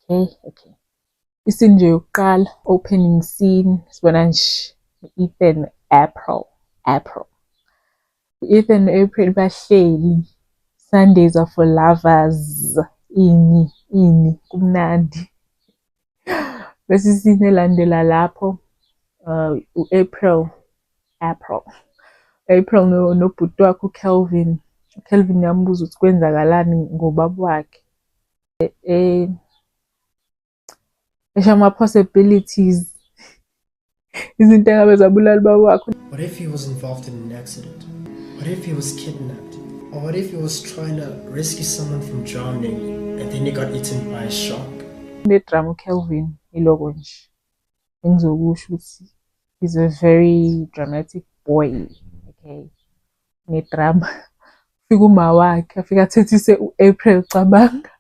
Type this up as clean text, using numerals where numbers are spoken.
Okay. Iscene nje yokuqala, opening scene, sibona nje Ethan April. Ethan no-April bahleli. Sundays are for lovers. Ini kumnandi. Bese iscene elandela lapho April nobhuti wakhe uKelvin. uKelvin yambuza ukuthi kwenzakalani ngobaba wakhe. Esho ama-possibilities. Izinto engabe zabulala ubaba wakhe. What if he was involved in an accident? What if he was kidnapped? Or what if he was trying to rescue someone from drowning and then he got eaten by a shark? Ne-drama uKelvin iloko nje. Engizokusho ukuthi he's a very dramatic boy. Okay. Ne-drama. Fika uma wakhe afika athethise u-April cabanga.